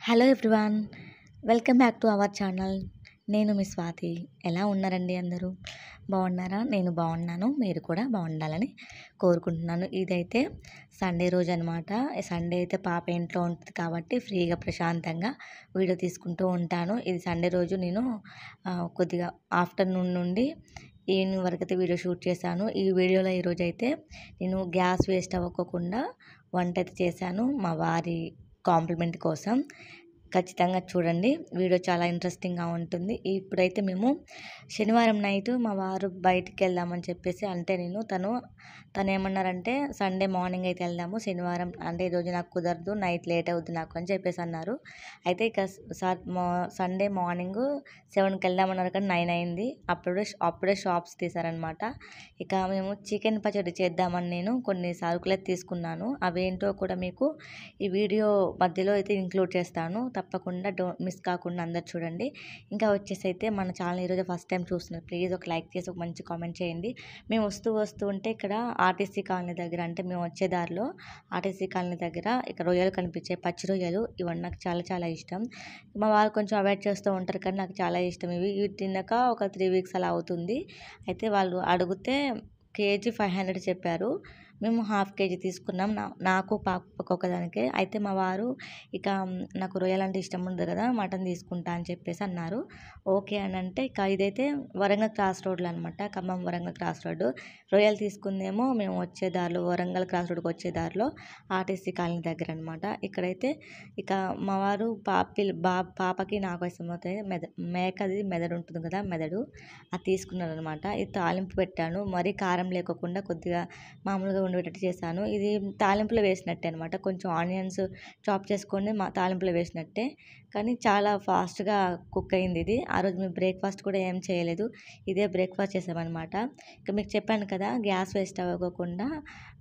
Hello everyone, welcome back to our channel. నేను మీ స్వాతి. ఎలా ఉన్నారండి అందరూ? బాగున్నారా? నేను బాగున్నాను, మీరు కూడా బాగుండాలని కోరుకుంటున్నాను. ఇదైతే సండే రోజు అనమాట. సండే అయితే పాప ఇంట్లో ఉంటుంది కాబట్టి ఫ్రీగా ప్రశాంతంగా వీడియో తీసుకుంటూ ఉంటాను. ఇది సండే రోజు నేను కొద్దిగా ఆఫ్టర్నూన్ నుండి ఈవినింగ్ వరకు అయితే వీడియో షూట్ చేశాను. ఈ వీడియోలో ఈరోజు అయితే నేను గ్యాస్ వేస్ట్ అవ్వకుండా వంట అయితే చేశాను మా వారి కాంప్లిమెంట్ కోసం. ఖచ్చితంగా చూడండి, వీడియో చాలా ఇంట్రెస్టింగ్గా ఉంటుంది. ఇప్పుడైతే మేము శనివారం నైట్ మా వారు బయటికి వెళ్దామని చెప్పేసి, అంటే తను ఏమన్నారంటే సండే మార్నింగ్ అయితే వెళ్దాము, శనివారం అంటే ఈరోజు నాకు కుదరదు, నైట్ లేట్ అవుతుంది నాకు అని చెప్పేసి అన్నారు. అయితే ఇక సండే మార్నింగ్ 7కి వెళ్దామన్నారు కానీ 9 అయింది. అప్పుడే షాప్స్ తీశారనమాట. ఇక మేము చికెన్ పచ్చడి చేద్దామని నేను కొన్ని సరుకులు అయితే తీసుకున్నాను. అవేంటో కూడా మీకు ఈ వీడియో మధ్యలో అయితే ఇంక్లూడ్ చేస్తాను. తప్పకుండా మిస్ కాకుండా అందరు చూడండి. ఇంకా వచ్చేసి అయితే మన ఛానల్ ఈరోజు ఫస్ట్ టైం చూస్తున్నారు, ప్లీజ్ ఒక లైక్ చేసి ఒక మంచి కామెంట్ చేయండి. మేము వస్తూ ఉంటే ఇక్కడ ఆర్టీసీ కాలనీ దగ్గర, అంటే మేము వచ్చే దారిలో ఆర్టీసీ కాలనీ దగ్గర ఇక్కడ రొయ్యలు కనిపించాయి, పచ్చి రొయ్యలు. ఇవన్నీ నాకు చాలా చాలా ఇష్టం. మా వాళ్ళు కొంచెం అవాయిడ్ చేస్తూ ఉంటారు కానీ నాకు చాలా ఇష్టం. ఇవి తిన్నాక ఒక 3 వీక్స్ అలా అవుతుంది. అయితే వాళ్ళు అడిగితే కేజీ 500 చెప్పారు. మేము హాఫ్ కేజీ తీసుకున్నాం, నాకు పాపకు ఒకదానికే. అయితే మా వారు ఇక నాకు రొయ్యలు అంటే ఇష్టం ఉండదు కదా, మటన్ తీసుకుంటా అని చెప్పేసి అన్నారు. ఓకే అని అంటే ఇక ఇదైతే వరంగల్ క్రాస్ రోడ్లో అనమాట, ఖమ్మం వరంగల్ క్రాస్ రోడ్డు. రొయ్యలు తీసుకుందేమో మేము వచ్చే దారిలో, వరంగల్ క్రాస్ రోడ్కి వచ్చే దారిలో ఆర్టీసీ కాలనీ దగ్గర అనమాట. ఇక్కడైతే ఇక మా వారు పాపకి నాకు ఇష్టమవుతాయి మేకది మెదడు ఉంటుంది కదా, మెదడు అది తీసుకున్నారనమాట. ఇది తాలింపు పెట్టాను, మరీ కారం లేకోకుండా కొద్దిగా మామూలుగా ఉండేటట్టు చేశాను. ఇది తాలింపులో వేసినట్టే అనమాట, కొంచెం ఆనియన్స్ చాప్ చేసుకొని తాలింపులో వేసినట్టే, కానీ చాలా ఫాస్ట్గా కుక్ అయింది ఇది. ఆ రోజు మేము బ్రేక్ఫాస్ట్ కూడా ఏం చేయలేదు, ఇదే బ్రేక్ఫాస్ట్ చేసామన్నమాట. ఇక మీకు చెప్పాను కదా గ్యాస్ వేస్ట్ అవ్వకుండా,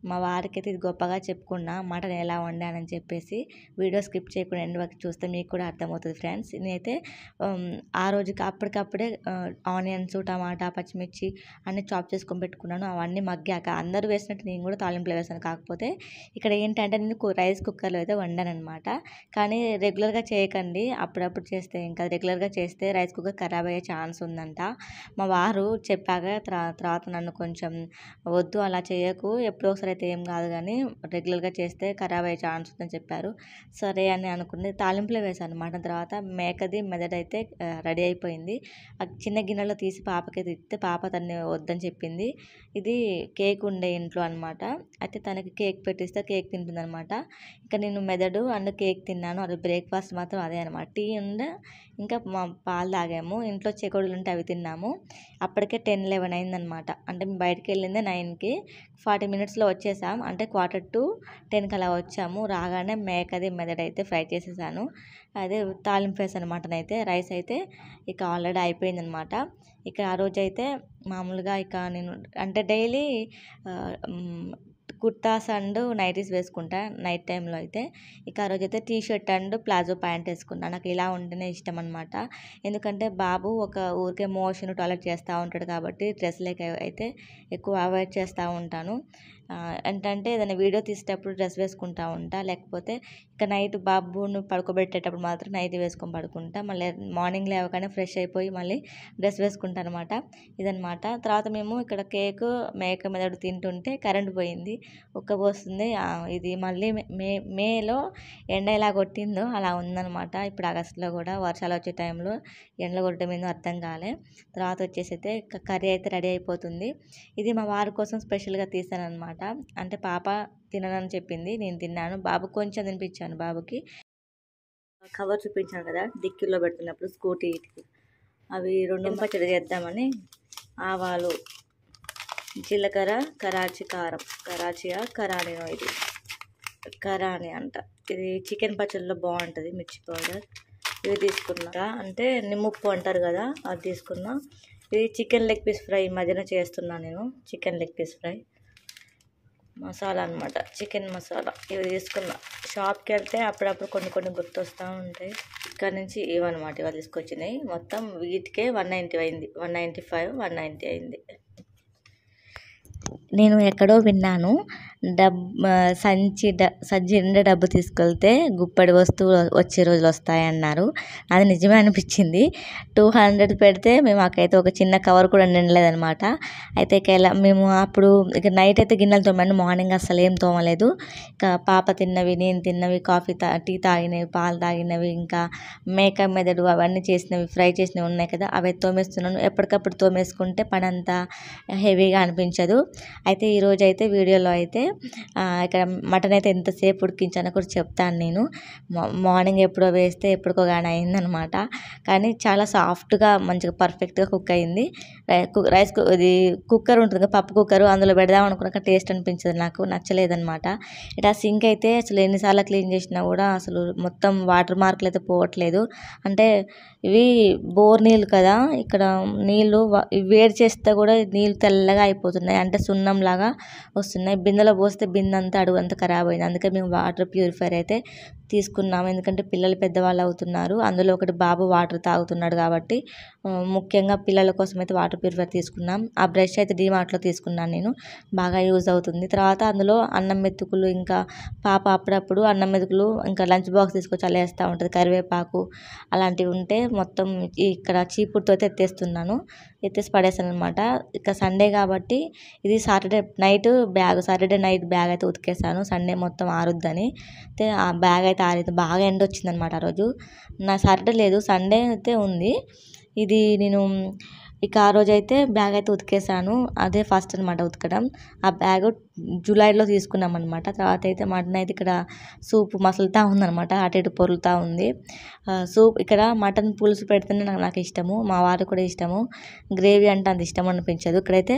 మా వారికి అయితే ఇది గొప్పగా చెప్పుకున్నా మటన్ ఎలా వండానని చెప్పేసి. వీడియో స్కిప్ చేయకుండా ఎండ్ వరకు చూస్తే మీకు కూడా అర్థమవుతుంది ఫ్రెండ్స్. నేనైతే ఆ రోజుకి అప్పటికప్పుడే ఆనియన్స్, టమాటా, పచ్చిమిర్చి అన్నీ చాప్ చేసుకొని పెట్టుకున్నాను. అవన్నీ మగ్గాక అందరూ వేసినట్టు నేను కూడా తాలింపులో వేసాను. కాకపోతే ఇక్కడ ఏంటంటే నేను రైస్ కుక్కర్లో అయితే వండాను అనమాట. కానీ రెగ్యులర్గా చేయకండి, అప్పుడప్పుడు చేస్తే ఇంకా రెగ్యులర్గా చేస్తే రైస్ కుక్కర్ ఖరాబ్ అయ్యే ఛాన్స్ ఉందంట. మా వారు చెప్పాక తర్వాత నన్ను కొంచెం వద్దు అలా చేయకు, ఎప్పుడో ఒకసారి అయితే ఏం కాదు కానీ రెగ్యులర్గా చేస్తే ఖరాబ్ అయ్యే ఛాన్స్ ఉందని చెప్పారు. సరే అని అనుకుని తాలింపులో వేసాను అనమాట. తర్వాత మేకది మెదడైతే రెడీ అయిపోయింది. చిన్న గిన్నెలో తీసి పాపకి ఇస్తే పాప తన్ని వద్దని చెప్పింది. ఇది కేక్ ఉండే ఇంట్లో అనమాట. అయితే తనకి కేక్ పెట్టిస్తే కేక్ తింటుంది అనమాట. ఇక నేను మెదడు అండ్ కేక్ తిన్నాను. అది బ్రేక్ఫాస్ట్ మాత్రం అదే అనమాట. టీ అండ్ ఇంకా మా పాలు తాగాము. ఇంట్లో చెకోడీలు ఉంటే అవి తిన్నాము. అప్పటికే 10-11 అయిందనమాట. అంటే మేము బయటకు వెళ్ళిందే 9కి, 40 మినిట్స్లో వచ్చేసాం. అంటే 9:45 అలా వచ్చాము. రాగానే మేకది మెదడైతే ఫ్రై చేసేసాను. అదే తాలింపు వేసాను మటన్ అయితే. రైస్ అయితే ఇక ఆల్రెడీ అయిపోయిందనమాట. ఇక ఆ రోజైతే మామూలుగా ఇక నేను అంటే డైలీ కుర్తాస్ అండ్ నైటీస్ వేసుకుంటా నైట్ టైంలో అయితే. ఇక ఆ రోజైతే T shirt and palazzo pant వేసుకున్నాను. నాకు ఇలా ఉంటేనే ఇష్టం అనమాట. ఎందుకంటే బాబు ఒక ఊరికే మోషన్ టాయిలెట్ చేస్తూ ఉంటాడు కాబట్టి డ్రెస్లకి అయితే ఎక్కువ అవాయిడ్ చేస్తూ ఉంటాను. ఏంటంటే ఏదైనా వీడియో తీసేటప్పుడు డ్రెస్ వేసుకుంటూ ఉంటా, లేకపోతే ఇక నైట్ బాబును పడుకోబెట్టేటప్పుడు మాత్రం నైటీ వేసుకొని పడుకుంటా. మళ్ళీ మార్నింగ్ లేవగానే ఫ్రెష్ అయిపోయి మళ్ళీ డ్రెస్ వేసుకుంటాను అనమాట. ఇదనమాట. తర్వాత మేము ఇక్కడ కేకు మేక మెదడు తింటుంటే కరెంట్ పోయింది, ఉక్కబోస్తుంది. ఇది మళ్ళీ మేలో ఎండ ఎలా కొట్టిందో అలా ఉందనమాట. ఇప్పుడు ఆగస్టులో కూడా వర్షాలు వచ్చే టైంలో ఎండలు కొట్టడం ఏందో అర్థం కాలే. తర్వాత వచ్చేసి అయితే కర్రీ అయితే రెడీ అయిపోతుంది. ఇది మా వారి కోసం స్పెషల్గా తీసాను అనమాట. అంటే పాప తిననని చెప్పింది, నేను తిన్నాను. బాబుకి కొంచెం తినిపించాను. బాబుకి కవర్ చూపించాను కదా డిక్కీలో పెడుతున్నప్పుడు స్కూటీకి, అవి 2 పచ్చడి చేద్దామని ఆవాలు, జీలకర్ర, కరాచీ కారం, కరాచీయా కరానీనో, ఇది కరాని అంట. ఇది చికెన్ పచ్చడిలో బాగుంటుంది, మిర్చి పౌడర్. ఇవి తీసుకున్నా, అంటే నిమ్ముప్పు అంటారు కదా, అది తీసుకున్నా. ఇది చికెన్ లెగ్ పీస్ ఫ్రై మధ్యన చేస్తున్నాను నేను. Chicken leg piece fry masala అనమాట, చికెన్ మసాలా. ఇవి తీసుకున్నా. షాప్కి వెళ్తే అప్పుడప్పుడు కొన్ని గుర్తొస్తూ ఉంటాయి. ఇక్కడ నుంచి ఇవన్నమాట, ఇవి తీసుకొచ్చినాయి. మొత్తం వీటికే 190 అయింది, 195, 190 అయింది. నేను ఎక్కడో విన్నాను, సంచి నిండా డబ్బు తీసుకెళ్తే గుప్పెడు వస్తువులు వచ్చే రోజులు వస్తాయన్నారు. అది నిజమే అనిపించింది. 200 పెడితే మాకైతే ఒక చిన్న కవర్ కూడా నిండలేదనమాట. అయితే మేము అప్పుడు ఇక నైట్ అయితే గిన్నెలు తోమాను, మార్నింగ్ అసలు ఏం తోమలేదు. ఇక పాప తిన్నవి, నేను తిన్నవి, టీ తాగినవి, పాలు తాగినవి, ఇంకా మేక మెదడు అవన్నీ చేసినవి, ఫ్రై చేసినవి ఉన్నాయి కదా, అవి తోమేస్తున్నాను. ఎప్పటికప్పుడు తోమేసుకుంటే పని అంతా హెవీగా అనిపించదు. అయితే ఈరోజు అయితే వీడియోలో అయితే ఇక్కడ మటన్ అయితే ఎంతసేపు ఉడికించానో కూడా చెప్తాను నేను. మార్నింగ్ ఎప్పుడో వేస్తే ఎప్పటికో కానీ అయిందనమాట. కానీ చాలా సాఫ్ట్గా మంచిగా పర్ఫెక్ట్గా కుక్ అయింది. ఇది కుక్కర్ ఉంటుంది కదా, పప్పు కుక్కర్, అందులో పెడదాం అనుకున్నాక టేస్ట్ అనిపించదు, నాకు నచ్చలేదనమాట. ఇట్లా సింక్ అయితే అసలు ఎన్నిసార్లు క్లీన్ చేసినా కూడా అసలు మొత్తం వాటర్ మార్కులు అయితే పోవట్లేదు. అంటే ఇవి బోర్ నీళ్ళు కదా, ఇక్కడ నీళ్ళు వేడి చేస్తే కూడా నీళ్ళు తెల్లగా అయిపోతున్నాయి, అంటే సున్నం లాగా వస్తున్నాయి. బిందెలో పోస్తే బిందె అంతా అడుగు అంతా ఖరాబ్ అయింది. అందుకే మేము వాటర్ ప్యూరిఫైర్ అయితే తీసుకున్నాము, ఎందుకంటే పిల్లలు పెద్దవాళ్ళు అవుతున్నారు. అందులో ఒకటి బాబు వాటర్ తాగుతున్నాడు కాబట్టి ముఖ్యంగా పిల్లల కోసం అయితే వాటర్ ప్యూరిఫైర్ తీసుకున్నాం. ఆ బ్రష్ అయితే డీమార్ట్లో తీసుకున్నాను నేను, బాగా యూజ్ అవుతుంది. తర్వాత అందులో అన్నం మెతుకులు, ఇంకా పాప అప్పుడప్పుడు అన్నం మెతుకులు ఇంకా లంచ్ బాక్స్ తీసుకొచ్చి అలా వేస్తూ ఉంటుంది, కరివేపాకు అలాంటివి ఉంటే మొత్తం ఇక్కడ చీపుడుతో అయితే ఎత్తేసి పడేసాను అనమాట. ఇక సండే కాబట్టి ఇది సాటర్డే నైట్ బ్యాగ్ అయితే ఉతికేసాను, సండే మొత్తం ఆరుద్దని. అయితే ఆ బ్యాగ్ అయితే ఆరింది, బాగా ఎండ వచ్చిందనమాట ఆ రోజు. నా సాటర్డే లేదు, సండే అయితే ఉంది. ఇది నేను ఇక ఆ రోజు అయితే బ్యాగ్ అయితే ఉతికేసాను, అదే ఫస్ట్ అనమాట ఉతకడం. ఆ బ్యాగ్ జూలైలో తీసుకున్నాం అనమాట. తర్వాత అయితే మటన్ అయితే ఇక్కడ సూప్ మసులుతూ ఉందనమాట, అటు ఇటు పొరులుతూ ఉంది. సూప్ ఇక్కడ మటన్ పులుసు పెడితేనే నాకు ఇష్టము, మా వారు కూడా ఇష్టము. గ్రేవీ అంటే అంత ఇష్టం అనిపించదు. ఇక్కడైతే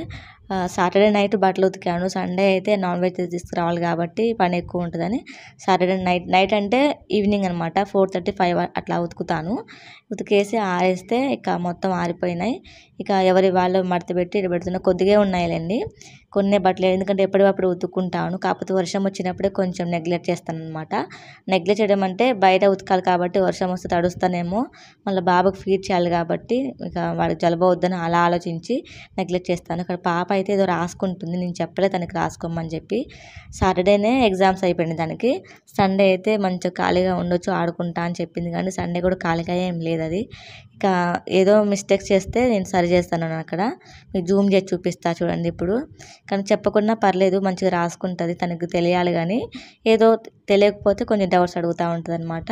సాటర్డే నైట్ బట్టలు ఉతికాను, సండే అయితే నాన్ వెజ్ తీసుకురావాలి కాబట్టి పని ఎక్కువ ఉంటుందని సాటర్డే నైట్ అంటే ఈవినింగ్ అనమాట, 4:30, 5 అట్లా ఉతికేసి ఆరేస్తే ఇక మొత్తం ఆరిపోయినాయి. ఇక ఎవరి వాళ్ళు మడత పెట్టి ఇటు పెడుతున్నా, కొద్దిగా ఉన్నాయిలేండి, కొన్ని బట్టలు, ఎందుకంటే ఎప్పటికప్పుడు ఉతుక్కుంటాను. కాకపోతే వర్షం వచ్చినప్పుడే కొంచెం నెగ్లెక్ట్ చేస్తాను అనమాట. నెగ్లెక్ట్ చేయడం అంటే బయట ఉతకాలి కాబట్టి వర్షం వస్తే తడుస్తానేమో, మళ్ళీ బాబుకి ఫీడ్ చేయాలి కాబట్టి ఇక వాడికి జలుబు అవుద్దని అలా ఆలోచించి నెగ్లెక్ట్ చేస్తాను. ఇక్కడ పాప అయితే ఏదో రాసుకుంటుంది, నేను చెప్పలేదు తనకి రాసుకోమని చెప్పి. సాటర్డేనే ఎగ్జామ్స్ అయిపోయింది దానికి, సండే అయితే మంచిగా ఖాళీగా ఉండొచ్చు ఆడుకుంటా అని చెప్పింది, కానీ సండే కూడా ఖాళీగా ఏం లేదు. అది ఇక ఏదో మిస్టేక్స్ చేస్తే నేను సరి చేస్తాను అక్కడ, మీకు జూమ్ చేసి చూపిస్తా చూడండి ఇప్పుడు. కానీ చెప్పకుండా పర్లేదు, మంచిగా రాసుకుంటుంది, తనకు తెలియాలి. కానీ ఏదో తెలియకపోతే కొంచెం డౌట్స్ అడుగుతూ ఉంటుంది అనమాట.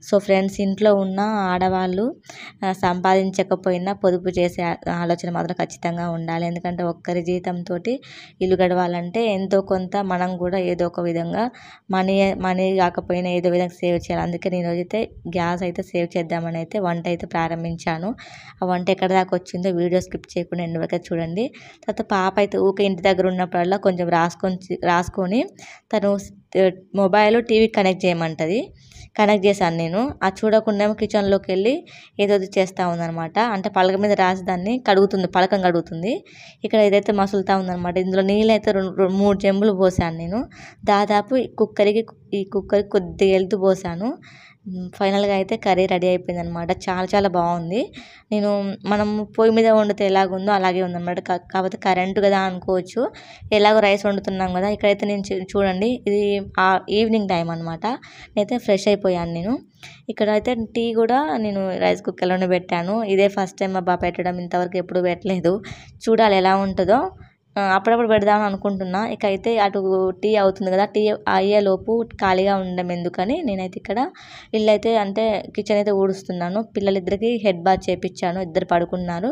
సో ఫ్రెండ్స్, ఇంట్లో ఉన్న ఆడవాళ్ళు సంపాదించకపోయినా పొదుపు చేసే ఆలోచన మాత్రం ఖచ్చితంగా ఉండాలి. ఎందుకంటే ఒక్కరి జీతంతో ఇల్లు గడవాలంటే ఎంతో కొంత మనం కూడా ఏదో ఒక విధంగా మనీ కాకపోయినా ఏదో విధంగా సేవ్ చేయాలి. అందుకే నేను రోజైతే గ్యాస్ అయితే సేవ్ చేద్దామని అయితే వంట అయితే ప్రారంభించాను. ఆ వంట ఎక్కడ దాకా వచ్చిందో వీడియో స్కిప్ చేయకుండా ఎండ్ వరకు చూడండి. తర్వాత పాప అయితే ఊకే ఇంటి దగ్గర ఉన్నప్పుడల్లా కొంచెం రాసుకొని తను మొబైల్ టీవీ కనెక్ట్ చేయమంటుంది. కనెక్ట్ చేశాను నేను, అది చూడకుండా కిచెన్లోకి వెళ్ళి ఏదో చేస్తూ ఉందనమాట. అంటే పలక మీద రాసి దాన్ని పలకం కడుగుతుంది. ఇక్కడ ఏదైతే మసులుతూ ఉందనమాట. ఇందులో నీళ్ళు అయితే 3 చెంబులు పోసాను నేను. దాదాపు ఈ కుక్కర్కి కొద్దిగా వెళ్తూ పోసాను. ఫైనల్గా అయితే కర్రీ రెడీ అయిపోయింది అనమాట. చాలా చాలా బాగుంది. మనం పొయ్యి మీద వండితే ఎలాగుందో అలాగే ఉందన్నమాట. కాకపోతే కరెంటు కదా అనుకోవచ్చు, ఎలాగో రైస్ వండుతున్నాం కదా. ఇక్కడైతే నేను చూడండి, ఇది ఈవినింగ్ టైం అనమాట. నేనైతే ఫ్రెష్ అయిపోయాను నేను. ఇక్కడైతే టీ కూడా నేను రైస్ కుక్కర్లోనే పెట్టాను. ఇదే ఫస్ట్ టైం అబ్బా పెట్టడం, ఇంతవరకు ఎప్పుడు పెట్టలేదు. చూడాలి ఎలా ఉంటుందో. అప్పుడప్పుడు పెడదామని అనుకుంటున్నా. ఇక అయితే అటు టీ అవుతుంది కదా, టీ అయ్యేలోపు ఖాళీగా ఉండడం ఎందుకని నేనైతే ఇక్కడ ఇల్లు అయితే అంటే కిచెన్ అయితే ఊడుస్తున్నాను. పిల్లలిద్దరికి హెడ్ బాత్ చేయించాను, ఇద్దరు పడుకున్నారు.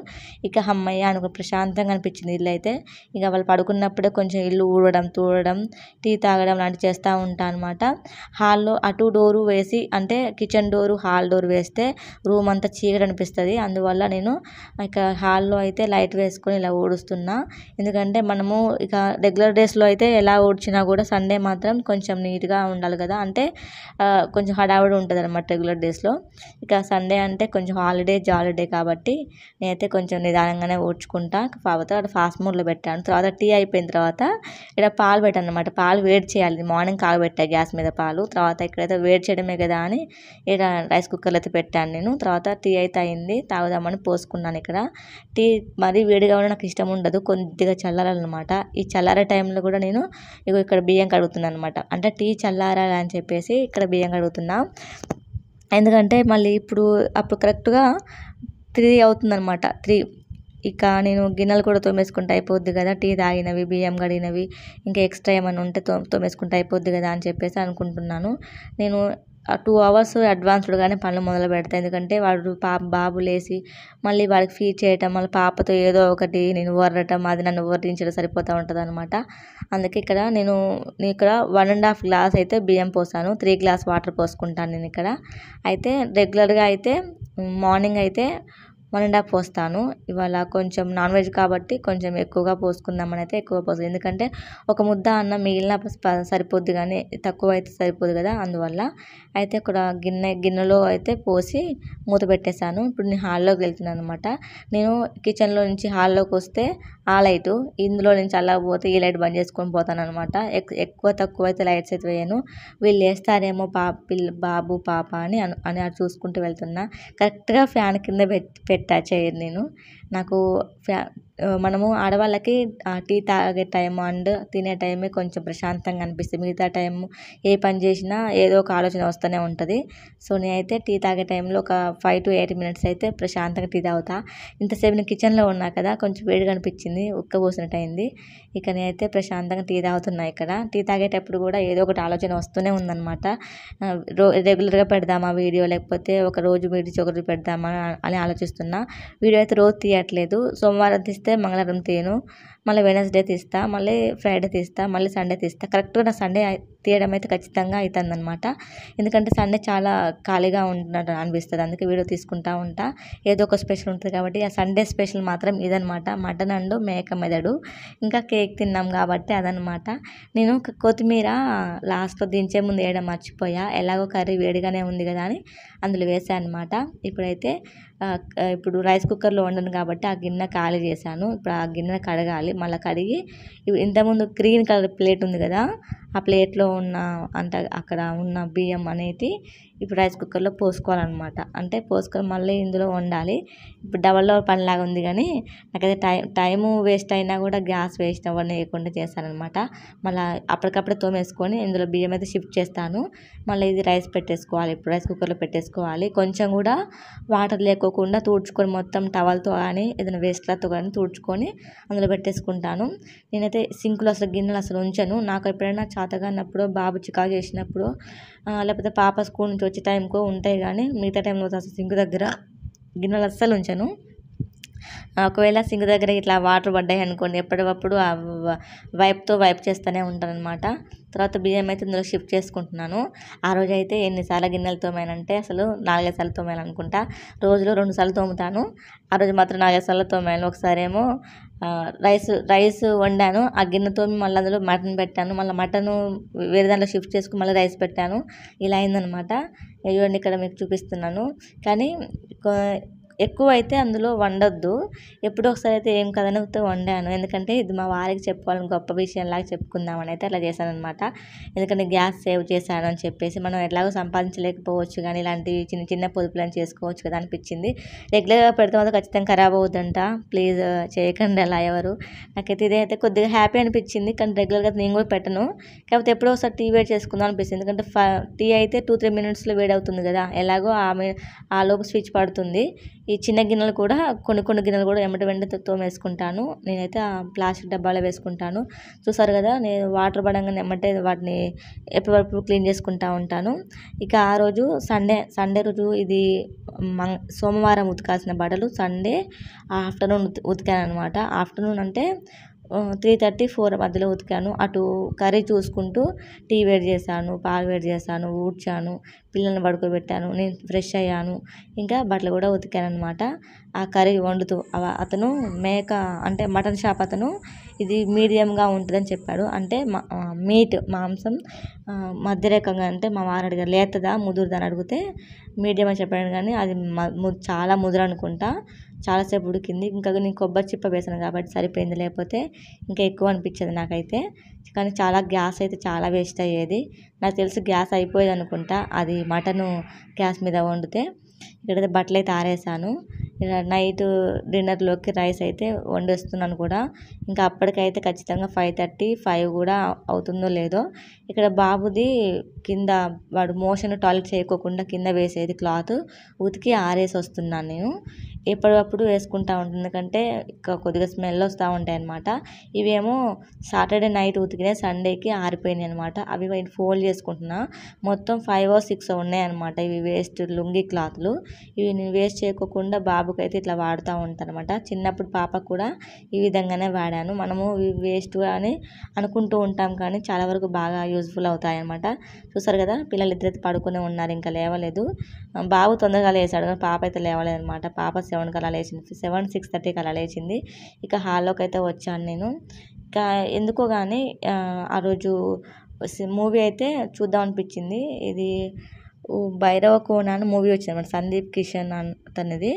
ఇక అమ్మయ్య అనుకో ప్రశాంతంగా అనిపించింది ఇల్లు అయితే. ఇక వాళ్ళు పడుకున్నప్పుడే కొంచెం ఇల్లు ఊడడం, తూడడం, టీ తాగడం లాంటివి చేస్తూ ఉంటాను అనమాట. హాల్లో అటు డోరు వేసి, అంటే కిచెన్ డోరు హాల్ డోర్ వేస్తే రూమ్ అంతా చీకటి అనిపిస్తుంది. అందువల్ల నేను ఇక హాల్లో అయితే లైట్ వేసుకొని ఇలా ఊడుస్తున్నా. ఎందుకంటే మనము ఇక రెగ్యులర్ డేస్లో అయితే ఎలా ఊడ్చినా కూడా సండే మాత్రం కొంచెం నీట్గా ఉండాలి కదా, అంటే కొంచెం హడావుడి ఉంటుంది అనమాట రెగ్యులర్ డేస్లో. ఇక సండే అంటే కొంచెం జాలిడే కాబట్టి నేనైతే కొంచెం నిదానంగానే ఊడ్చుకుంటా. కాకపోతే అక్కడ ఫాస్ట్ మోడ్లో పెట్టాను. తర్వాత టీ అయిపోయిన తర్వాత ఇక్కడ పాలు పెట్టాను అనమాట. పాలు వేడి చేయాలి, మార్నింగ్ కాగబెట్టా గ్యాస్ మీద పాలు. తర్వాత ఇక్కడైతే వేడి చేయడమే కదా అని ఇక్కడ రైస్ కుక్కర్లో అయితే పెట్టాను నేను. తర్వాత టీ అయితే అయింది, తాగుదామని పోసుకున్నాను. ఇక్కడ టీ మరీ వేడిగా ఉన్న నాకు ఇష్టం ఉండదు, కొద్దిగా చల్లారాలన్నమాట. ఈ చల్లారే టైంలో కూడా నేను ఇగో ఇక్కడ బియ్యం కడుగుతున్నాను అనమాట. అంటే టీ చల్లారాలి అని చెప్పేసి ఇక్కడ బియ్యం కడుగుతున్నా. ఎందుకంటే మళ్ళీ అప్పుడు కరెక్ట్గా 3 అవుతుందన్నమాట. 3 ఇక నేను గిన్నెలు కూడా తోమేసుకుంటే అయిపోద్ది కదా, టీ తాగినవి, బియ్యం కడిగినవి, ఇంకా ఎక్స్ట్రా ఏమైనా ఉంటే తోమేసుకుంటే అయిపోద్ది కదా అని చెప్పేసి అనుకుంటున్నాను. నేను 2 అవర్స్ అడ్వాన్స్డ్గానే పనులు మొదలు పెడతాను. ఎందుకంటే వాడు బాబు లేచి మళ్ళీ వాడికి ఫీడ్ చేయటం, మళ్ళీ పాపతో ఏదో ఒకటి నేను వర్రటం, అది నన్ను వర్రించడం సరిపోతూ ఉంటుంది అనమాట. అందుకే నేను ఇక్కడ 1.5 గ్లాస్ అయితే బియ్యం పోసాను, 3 గ్లాస్ వాటర్ పోసుకుంటాను నేను ఇక్కడ. అయితే రెగ్యులర్గా అయితే మార్నింగ్ అయితే 1.5 పోస్తాను. ఇవాళ కొంచెం నాన్ వెజ్ కాబట్టి కొంచెం ఎక్కువగా పోసుకుందామని అయితే ఎక్కువ పోస్తాను. ఎందుకంటే ఒక ముద్ద అన్నం మిగిలిన సరిపోద్ది, కానీ తక్కువ అయితే సరిపోదు కదా, అందువల్ల. అయితే ఇక్కడ గిన్నెలో అయితే పోసి మూత పెట్టేశాను. ఇప్పుడు నేను హాల్లోకి వెళ్తున్నాను అనమాట. నేను కిచెన్లో నుంచి హాల్లోకి వస్తే ఆ లైటు, ఇందులో నుంచి అలా పోతే ఈ లైట్ బంద్ చేసుకొని పోతాను అనమాట. ఎక్కువ తక్కువ అయితే లైట్స్ అయితే వేయను. వీళ్ళు వేస్తారేమో బాబు పాప అని అది చూసుకుంటూ వెళ్తున్నా. కరెక్ట్గా ఫ్యాన్ కింద పెట్టా చైర్ నేను. నాకు మనము ఆడవాళ్ళకి టీ తాగే టైం అండ్ తినే టైమే కొంచెం ప్రశాంతంగా అనిపిస్తుంది. మిగతా టైం ఏ పని చేసినా ఏదో ఒక ఆలోచన వస్తూనే ఉంటుంది. సో నేనైతే టీ తాగే టైంలో ఒక 5 to 8 minutes అయితే ప్రశాంతంగా టీ తాగుతా. ఇంతసేపు నేను కిచెన్లో ఉన్నా కదా, కొంచెం వేడిగా అనిపించింది, ఉక్కబోసినట్టు అయింది. ఇక నేనైతే ప్రశాంతంగా టీ తాగుతున్నా. ఇక్కడ టీ తాగేటప్పుడు కూడా ఏదో ఒకటి ఆలోచన వస్తూనే ఉందన్నమాట. రెగ్యులర్గా పెడదామా వీడియో, లేకపోతే ఒక రోజు విడిచి ఒకరోజు పెడదామా అని ఆలోచిస్తున్నా. వీడియో అయితే రోజు తీయట్లేదు. సోమవారం తీస్తే మంగళవారం తీయను, మళ్ళీ వెనస్డే తీస్తా, మళ్ళీ ఫ్రైడే తీస్తా, మళ్ళీ సండే తీస్తా. కరెక్ట్గా నా సండే తీయడం అయితే ఖచ్చితంగా అవుతుంది అనమాట. ఎందుకంటే సండే చాలా ఖాళీగా ఉంటున్నట్టు అనిపిస్తుంది, అందుకే వీడియో తీసుకుంటా ఉంటా. ఏదో ఒక స్పెషల్ ఉంటుంది కాబట్టి ఆ సండే స్పెషల్ మాత్రం ఇదనమాట, మటన్ అండ్ మేక మెదడు, ఇంకా కేక్ తిన్నాం కాబట్టి అదనమాట. నేను కొత్తిమీర లాస్ట్లో దించే ముందు వేయడం మర్చిపోయా. ఎలాగో కర్రీ వేడిగానే ఉంది కదా అని అందులో వేసాను అనమాట. ఇప్పుడు రైస్ కుక్కర్లో వండాను కాబట్టి ఆ గిన్నె ఖాళీ చేశాను. ఇప్పుడు ఆ గిన్నె కడగాలి, మళ్ళీ కడిగి ఇంతకుముందు గ్రీన్ కలర్ ప్లేట్ ఉంది కదా, ఆ ప్లేట్లో అక్కడ ఉన్న బియ్యం అనేది ఇప్పుడు రైస్ కుక్కర్లో పోసుకోవాలన్నమాట. అంటే పోసుకొని మళ్ళీ ఇందులో వండాలి. ఇప్పుడు డబల్ పనిలాగా ఉంది, కానీ నాకైతే టైము వేస్ట్ అయినా కూడా గ్యాస్ వేస్ట్ అవ్వకుండా చేస్తానమాట. మళ్ళీ అప్పటికప్పుడే తోమేసుకొని ఇందులో బియ్యం అయితే షిఫ్ట్ చేస్తాను. మళ్ళీ ఇది రైస్ పెట్టేసుకోవాలి, ఇప్పుడు రైస్ కుక్కర్లో పెట్టేసుకోవాలి. కొంచెం కూడా వాటర్ లేకోకుండా తుడుచుకొని మొత్తం టవల్తో కానీ ఏదైనా వేస్ట్లతో కానీ తుడుచుకొని అందులో పెట్టేసుకుంటాను. నేనైతే సింకులో అసలు గిన్నెలు అసలు ఉంచను. నాకు ఎప్పుడైనా చేతగానప్పుడు, బాబు చికాకు చేసినప్పుడు, లేకపోతే పాప స్కూల్ నుంచి వచ్చే టైంకో ఉంటాయి, కానీ మిగతా టైంలో అసలు సింక్ దగ్గర గిన్నెలు అస్సలు ఉంచను. ఒకవేళ సింక్ దగ్గర ఇట్లా వాటర్ పడ్డాయి అనుకోండి, ఎప్పటికప్పుడు ఆ వైప్తో వైప్ చేస్తూనే ఉంటాను అనమాట. తర్వాత బియ్యం అయితే ఇందులో షిఫ్ట్ చేసుకుంటున్నాను. ఆ రోజు అయితే ఎన్నిసార్లు గిన్నెలు తోమానంటే అసలు 4-5 సార్లు తోమాను అనుకుంటా. రోజులో 2 సార్లు తోముతాను, ఆ రోజు మాత్రం 4-5 సార్లు తోమాను. ఒకసారి ఏమో రైస్ వండాను, ఆ గిన్నె తోమి మళ్ళీ అందులో మటన్ పెట్టాను, మళ్ళీ మటన్ వేరే దాంట్లో షిఫ్ట్ చేసుకుని మళ్ళీ రైస్ పెట్టాను. ఇలా అయిందనమాట. ఇవ్వండి ఇక్కడ మీకు చూపిస్తున్నాను. కానీ ఎక్కువ అయితే అందులో వండొద్దు. ఎప్పుడో ఒకసారి అయితే ఏం కదని వండాను, ఎందుకంటే ఇది మా వారికి చెప్పుకోవాలని గొప్ప విషయంలాగా చెప్పుకుందామని అయితే అట్లా చేశాను అనమాట. ఎందుకంటే గ్యాస్ సేవ్ చేశాను అని చెప్పేసి. మనం ఎట్లాగో సంపాదించలేకపోవచ్చు, కానీ ఇలాంటివి చిన్న చిన్న పొదుపులను చేసుకోవచ్చు కదా అనిపించింది. రెగ్యులర్గా పెడితే మాత్రం ఖచ్చితంగా ఖరాబ్ అవుతుందంట, ప్లీజ్ చేయకండి అలా ఎవరు. నాకైతే ఇదైతే కొద్దిగా హ్యాపీ అనిపించింది, కానీ రెగ్యులర్గా నేను కూడా పెట్టను. కాకపోతే ఎప్పుడో ఒకసారి టీ వేడి చేసుకుందాం అనిపిస్తుంది, ఎందుకంటే టీ అయితే 2-3 minutesలో వేడి అవుతుంది కదా, ఎలాగో ఆ లోపు స్విచ్ పడుతుంది. ఈ చిన్న గిన్నెలు కూడా కొన్ని గిన్నెలు కూడా వెంటనే తోమేసుకుంటాను. నేనైతే ఆ ప్లాస్టిక్ డబ్బాలో వేసుకుంటాను. చూసారు కదా, నేను వాటర్ పడంగానే ఎమ్మటే వాటిని ఎప్పటివరకు క్లీన్ చేసుకుంటూ ఉంటాను. ఇక ఆ రోజు సండే రోజు ఇది సోమవారం ఉతకాల్సిన బట్టలు సండే ఆఫ్టర్నూన్ ఉతికాను అనమాట. ఆఫ్టర్నూన్ అంటే 3:30-4 మధ్యలో ఉతికాను. అటు కర్రీ చూసుకుంటూ టీ వేడి చేశాను, పాలు వేడి చేశాను, ఊడ్చాను, పిల్లల్ని పడుకోబెట్టాను, నేను ఫ్రెష్ అయ్యాను, ఇంకా బట్టలు కూడా ఉతికాను అనమాట. ఆ కర్రీ వండుతూ అతను అంటే మటన్ షాప్ అతను ఇది మీడియంగా ఉంటుందని చెప్పాడు. అంటే మాంసం మధ్య రకంగా, అంటే మా వారు అడిగారు లేతదా ముదురుదా అని అడిగితే మీడియం అని చెప్పాడు, కానీ అది చాలా ముదురు అనుకుంటా, చాలాసేపు ఉడికింది. ఇంకా నేను కొబ్బరి చిప్ప వేసాను కాబట్టి సరిపోయింది, లేకపోతే ఇంకా ఎక్కువ అనిపించేది నాకైతే. కానీ గ్యాస్ అయితే చాలా వేస్ట్ అయ్యేది. నాకు తెలిసి గ్యాస్ అయిపోయేది అనుకుంటా అది మటను గ్యాస్ మీద వండితే. ఇక్కడైతే బట్టలు అయితే ఆరేసాను. ఇలా నైట్ డిన్నర్లోకి రైస్ అయితే వండేస్తున్నాను కూడా. ఇంకా అప్పటికైతే ఖచ్చితంగా 5:30 కూడా అవుతుందో లేదో. ఇక్కడ బాబుది కింద వాడు మోషన్ టాయిలెట్ చేయకోకుండా కింద వేసేది క్లాత్ ఉతికి ఆరేసి వస్తున్నాను నేను. ఎప్పటికప్పుడు వేసుకుంటా ఉంటాను, ఎందుకంటే కొద్దిగా స్మెల్ వస్తూ ఉంటాయి అన్నమాట. ఇవేమో సాటర్డే నైట్ ఉతికినాయి, సండేకి ఆరిపోయినాయి అనమాట. అవి ఫోల్డ్ చేసుకుంటున్నా. మొత్తం 5 or 6 ఉన్నాయన్నమాట ఇవి వేస్ట్ లుంగీ క్లాత్లు. ఇవి నేను వేస్ట్ చేయకోకుండా బాబుకి అయితే ఇట్లా వాడుతూ ఉంటాను అనమాట. చిన్నప్పుడు పాపకు కూడా ఈ విధంగానే వాడాను. మనము ఇవి వేస్ట్ అని అనుకుంటూ ఉంటాం, కానీ చాలా వరకు బాగా యూజ్ఫుల్ అవుతాయి అనమాట. చూసారు కదా, పిల్లలు ఇద్దరైతే పడుకునే ఉన్నారు, ఇంకా లేవలేదు. బాబు తొందరగా లేచాడు కానీ పాప అయితే లేవలేదు అనమాట. పాప 7కి అలా లేచింది, 6:30కి అలా లేచింది. ఇక హాల్లోకి అయితే వచ్చాను నేను. ఇంకా ఎందుకో కానీ ఆ రోజు మూవీ అయితే చూద్దాం అనిపించింది. ఇది భైరవ కోన అని మూవీ వచ్చింది అనమాట, సందీప్ కిషన్ తనది.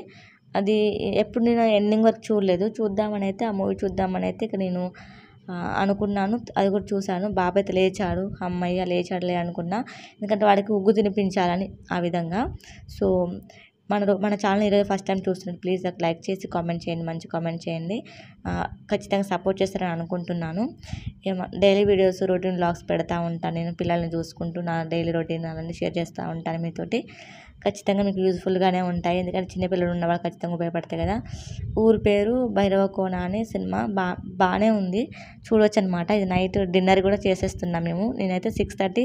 అది ఎప్పుడు నేను ఎండింగ్ వరకు చూడలేదు, చూద్దామని అయితే ఆ మూవీ చూద్దామని అయితే ఇక నేను అనుకున్నాను. అది కూడా చూశాను. బాబు అయితే లేచాడు, అమ్మయ్య లేచాడులే అనుకున్నా, ఎందుకంటే వాడికి ఉగ్గు తినిపించాలని ఆ విధంగా. సో మన ఛానల్ ఈరోజు ఫస్ట్ టైం చూస్తున్నారు, ప్లీజ్ లైక్ చేసి కామెంట్ చేయండి, మంచి కామెంట్ చేయండి. ఖచ్చితంగా సపోర్ట్ చేస్తారని అనుకుంటున్నాను. డైలీ వీడియోస్ రొటీన్ వ్లాగ్స్ పెడతా ఉంటాను నేను, పిల్లల్ని చూసుకుంటూ నా డైలీ రొటీన్ అవన్నీ షేర్ చేస్తూ ఉంటాను మీతోటి. ఖచ్చితంగా మీకు యూజ్ఫుల్గానే ఉంటాయి, ఎందుకంటే చిన్నపిల్లలు ఉన్నవాళ్ళు ఖచ్చితంగా ఉపయోగపడతాయి కదా. ఊరి పేరు భైరవ కోన అనే సినిమా బాగానే ఉంది, చూడవచ్చు అనమాట. ఇది నైట్ డిన్నర్ కూడా చేసేస్తున్నాం మేము. నేనైతే 6:30,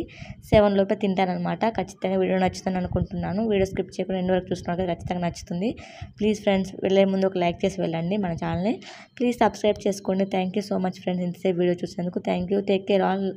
7 లోపే తింటానమాట. ఖచ్చితంగా వీడియో నచ్చుతుంది అనుకుంటున్నాను. వీడియో స్కిప్ చేయకుండా ఎండ్ వరకు చూస్తున్నారు, ఖచ్చితంగా నచ్చుతుంది. ప్లీజ్ ఫ్రెండ్స్, వెళ్ళే ముందు ఒక లైక్ చేసి వెళ్ళండి మన ఛానల్ని. ప్లీజ్ సబ్స్క్రైబ్ చేసుకోండి. Thank you so much friends, ఇంతసేపు వీడియో చూసినందుకు. Thank you. Take care all.